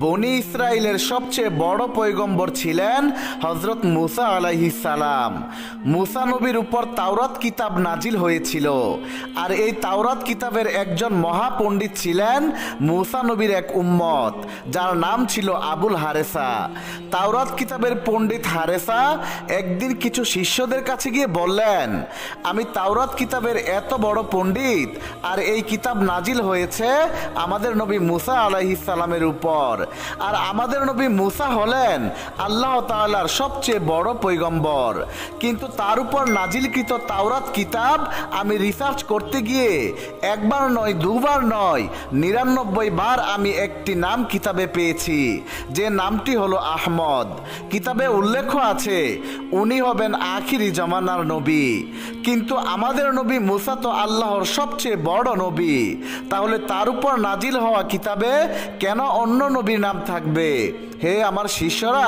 বনি ইসরাইলের সবচেয়ে বড় পয়গম্বর ছিলেন হযরত মুসা আলাইহিস সালাম। মুসা নবীর উপর তাওরাত কিতাব নাজিল হয়েছিল, আর এই তাওরাত কিতাবের একজন মহাপণ্ডিত ছিলেন মুসা নবীর এক উম্মত, যার নাম ছিল আবুল হারেসা। তাওরাত কিতাবের পণ্ডিত হারেসা একদিন কিছু শিষ্যদের কাছে গিয়ে বললেন, আমি তাওরাত কিতাবের এত বড় পণ্ডিত, আর এই কিতাব নাজিল হয়েছে আমাদের নবী মুসা আলাইহিস সালামের উপর, আর আমাদের নবী মুসা হলেন আল্লাহ তাআলার সবচেয়ে বড় পয়গম্বর, কিন্তু তার উপর নাজিলকৃত তাওরাত কিতাব আমি রিসার্চ করতে গিয়ে একবার নয়, দুবার নয়, ৯৯ বার আমি একটি নাম কিতাবে পেয়েছি, যে নামটি হলো আহমদ। কিতাবে উল্লেখ আছে উনি হবেন আখিরি জামানার নবী, কিন্তু আমাদের নবী মুসা তো আল্লাহর সবচেয়ে বড় নবী, তাহলে তার উপর নাজিল হওয়া কিতাবে কেন অন্য নবীর নাম থাকবে? হে আমার শিষ্যরা,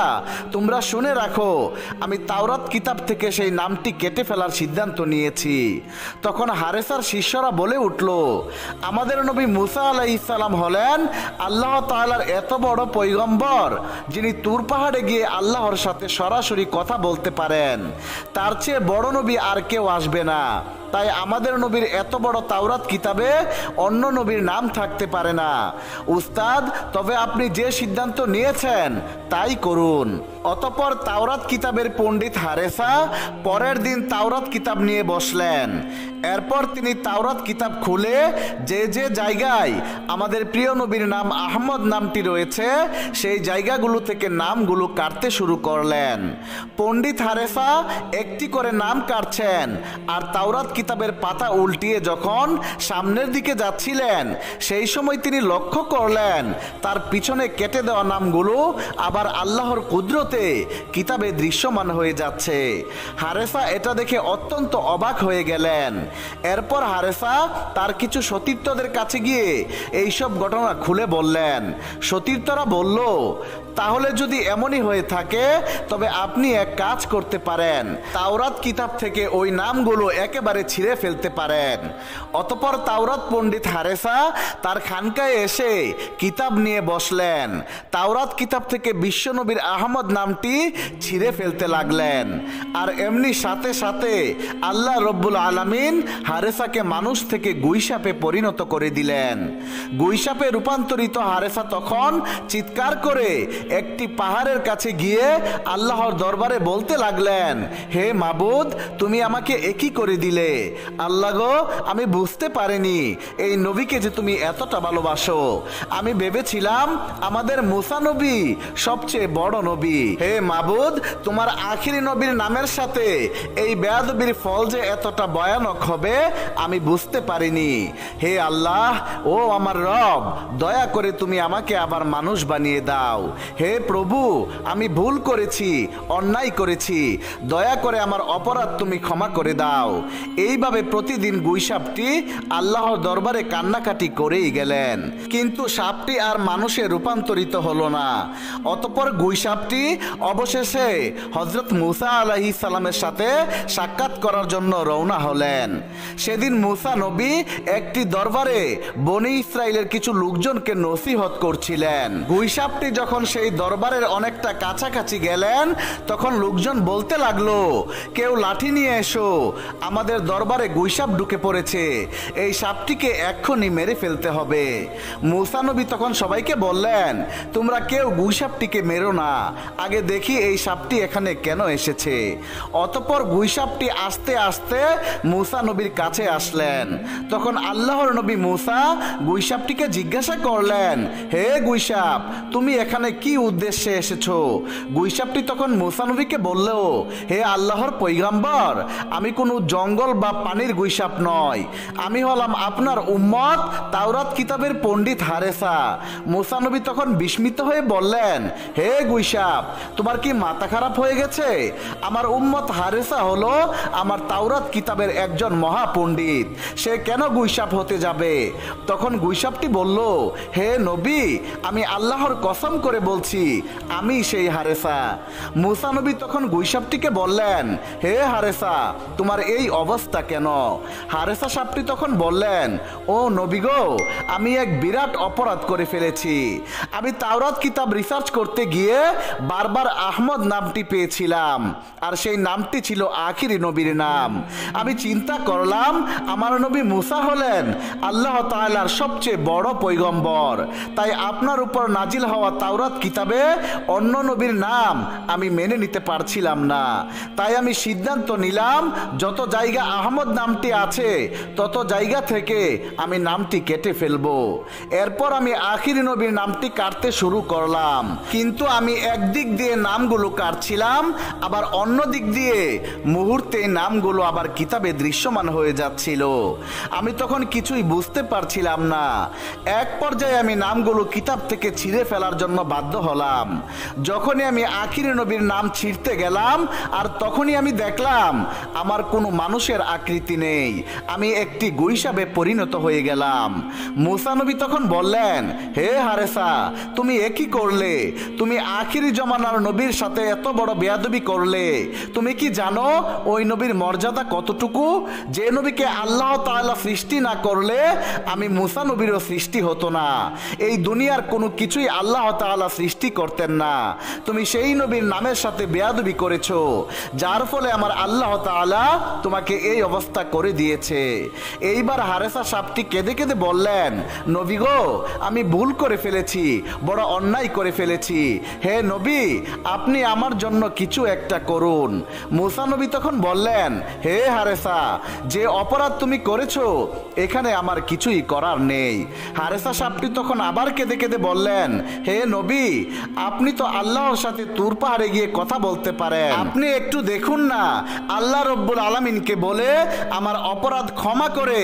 তোমরা শুনে রাখো, আমি তাওরাত কিতাব থেকে সেই নামটি কেটে ফেলার সিদ্ধান্ত নিয়েছি। তখন হারেসার শিষ্যরা বলে উঠল, আমাদের নবী মুসা আলাইহিস সালাম হলেন আল্লাহ তাআলার এত বড় পয়গম্বর, যিনি তুর পাহাড়ে গিয়ে আল্লাহর সাথে সরাসরি কথা বলতে পারেন, তার চেয়ে বড় নবী আর কেউ আসবে না। তাই আমাদের নবীর এত বড় তাওরাত কিতাবে অন্য নবীর নাম থাকতে পারে না। উস্তাদ, তবে আপনি যে সিদ্ধান্ত নিয়েছেন তাই করুন। অতঃপর তাওরাত কিতাবের পণ্ডিত হারেসা পরের দিন তাওরাত কিতাব নিয়ে বসলেন। এরপর তিনি তাওরাত কিতাব খুলে যে যে জায়গায় আমাদের প্রিয় নবীর নাম আহমদ নামটি রয়েছে সেই জায়গাগুলো থেকে নামগুলো কাটতে শুরু করলেন। পণ্ডিত হারেসা একটি করে নাম কাটছেন, আর তাওরাত কিতাবের পাতা উল্টিয়ে যখন সামনের দিকে যাচ্ছিলেন সেই সময় তিনি লক্ষ্য করলেন তার পিছনে কেটে দেওয়া নামগুলো আবার আল্লাহর কুদরতে কিতাবে দৃশ্যমান হয়ে যাচ্ছে। হারেসা এটা দেখে অত্যন্ত অবাক হয়ে গেলেন। এরপর হারেসা তার কিছু সতীর্থদের কাছে গিয়ে এইসব ঘটনা খুলে বললেন। সতীর্থরা বলল, তাহলে যদি এমনই হয়ে থাকে তবে আপনি এক কাজ করতে পারেন, তাওরাত কিতাব থেকে ওই নামগুলো একেবারে ছিঁড়ে ফেলতে পারেন। অতঃপর তাওরাত পণ্ডিত হারেসা তার খানকায় এসে কিতাব নিয়ে বসলেন। তাওরাত কিতাব থেকে বিশ্বনবীর আহমদ নামটি ছিঁড়ে ফেলতে লাগলেন, আর এমনি সাথে সাথে আল্লাহ রব্বুল আলামিন হারেসাকে মানুষ থেকে গুইসাপে পরিণত করে দিলেন। গুইসাপে রূপান্তরিত হারেসা তখন চিৎকার করে একটি পাহাড়ের কাছে গিয়ে আল্লাহর দরবারে বলতে লাগলেন, হে মাবুদ, তুমি আমাকে একই করে দিলে। আল্লাহ গো, আমি বুঝতে পারিনি এই নবীকে যে তুমি এতটা ভালোবাসো। আমি ভেবেছিলাম আমাদের মুসা নবী সবচেয়ে বড় নবী। হে মাবুদ, তোমার আখিরি নবীর নামের সাথে এই বেয়াদবির ফল যে এতটা ভয়ানক হবে আমি বুঝতে পারিনি। হে আল্লাহ, ও আমার রব, দয়া করে তুমি আমাকে আবার মানুষ বানিয়ে দাও। হে প্রভু, আমি ভুল করেছি, অন্যায় করেছি, দয়া করে আমার অপরাধ তুমি ক্ষমা করে দাও। এইভাবে প্রতিদিন গুইসাপটি আল্লাহর দরবারে কান্নাকাটি করেই গেলেন, কিন্তু সাপটি আর মানুষে রূপান্তরিত হলো না। অতঃপর গুইসাপটি অবশেষে হযরত মুসা আলাইহিস সালামের সাথে সাক্ষাৎ করার জন্য রওনা হলেন। সেদিন মুসা নবী একটি দরবারে বনি ইসরাইলের কিছু লোকজনকে নসিহত করছিলেন। গুইসাপটি যখন সেই দরবারের অনেকটা কাছাকাছি গেলেন তখন লোকজন বলতে লাগলো, কেউ লাঠি নিয়ে এসো, আমাদের দরবারে গুইসাপ ঢুকে পড়েছে, এই সাপটিকে এক্ষুনি মেরে ফেলতে হবে। মুসা নবী তখন সবাইকে বললেন, তোমরা কেউ গুইসাপটিকে মেরো না, আগে দেখি এই সাপটি এখানে কেন এসেছে। অতঃপর গুইসাপটি আস্তে আস্তে মুসা নবীর কাছে আসলেন। তখন আল্লাহর নবী মুসা গুইসাপটিকে জিজ্ঞাসা করলেন, হে গুইসাপ, তুমি এখানে কি উদ্দেশ্যে এসেছো? গুইসাপটি তখন মুসা নবীকে বলল, হে আল্লাহর পয়গম্বর, আমি কোনো জঙ্গল বা পানির গুইসাপ নয়, আমি হলাম আপনার উম্মত তাওরাত কিতাবের পণ্ডিত হারেসা। মুসা নবী তখন বিস্মিত হয়ে বললেন, হে গুইসাপ, তোমার কি মাথা খারাপ হয়ে গেছে? আমার উম্মত হারেসা হলো আমার তাওরাত কিতাবের একজন মহাপণ্ডিত, সে কেন গুইসাপ হতে যাবে? তখন গুইসাপটি বলল, হে নবী, আমি আল্লাহর কসম করে বলছি বলছি, আমি সেই হারেসা। মুসা নবী তখন গুইসাপটিকে বললেন, হে হারেসা, তোমার এই অবস্থা কেন? হারেসা সাপটি তখন বললেন, ও নবী গো, আমি এক বিরাট অপরাধ করে ফেলেছি। আমি তাওরাত কিতাব রিসার্চ করতে গিয়ে বারবার আহমদ নামটি পেয়েছিলাম, আর সেই নামটি ছিল আখিরি নবীর নাম। আমি চিন্তা করলাম আমার নবী মুসা হলেন আল্লাহ তাআলার সবচেয়ে বড় পয়গম্বর, তাই আপনার উপর নাজিল হওয়া তাওরাত কিতাবে অন্য নবীর নাম আমি মেনে নিতে পারছিলাম না। তাই আমি সিদ্ধান্ত নিলাম যত জায়গা আহমদ নামটি আছে তত জায়গা থেকে আমি নামটি কেটে ফেলবো। এরপর আমি আখিরি নবীর নামটি কাটতে শুরু করলাম, কিন্তু আমি একদিক দিয়ে নামগুলো কাটছিলাম, আবার অন্য দিক দিয়ে মুহূর্তে নামগুলো আবার কিতাবে দৃশ্যমান হয়ে যাচ্ছিল। আমি তখন কিছুই বুঝতে পারছিলাম না। এক পর্যায়ে আমি নামগুলো কিতাব থেকে ছিঁড়ে ফেলার জন্য বাধ্য হলাম। যখনই আমি আখিরি নবীর নাম ছিঁড়তে গেলাম, আর তখনই আমি দেখলাম আমার কোনো মানুষের আকৃতি নেই, আমি একটি গুইসাবে পরিণত হয়ে গেলাম। মুসা নবী তখন বললেন, হে হারেসা, তুমি একই করলে? তুমি আখিরি জমানার নবীর সাথে এত বড় বেয়াদবি করলে। তুমি কি জানো ওই নবীর মর্যাদা কতটুকু? যে নবীকে আল্লাহ তাআলা সৃষ্টি না করলে আমি মুসা নবীরও সৃষ্টি হতো না। এই দুনিয়ার কোনো কিছুই আল্লাহ তাআলা সৃষ্টি করতেন না। তুমি সেই নবীর নামের সাথে বেয়াদবি করেছো, যার ফলে আমার আল্লাহ তাআলা তোমাকে এই অবস্থা করে দিয়েছে। এইবার হারেসা সাপটি কেঁদে কেঁদে বললেন, নবী গো, আমি ভুল করে ফেলেছি, বড় অন্যায় করে ফেলেছি। হে নবী, আপনি আমার জন্য কিছু একটা করুন। মুসা নবী তখন বললেন, হে হারেসা, যে অপরাধ তুমি করেছো এখানে আমার কিছুই করার নেই। হারেসা সাপটি তখন আবার কেঁদে কেঁদে বললেন, হে নবী, আপনি তো আল্লাহর সাথে তুর পাহাড়ে গিয়ে কথা বলতে পারেন, আপনি একটু দেখুন না, আল্লাহ রব্বুল আলামিনকে বলে আমার অপরাধ ক্ষমা করে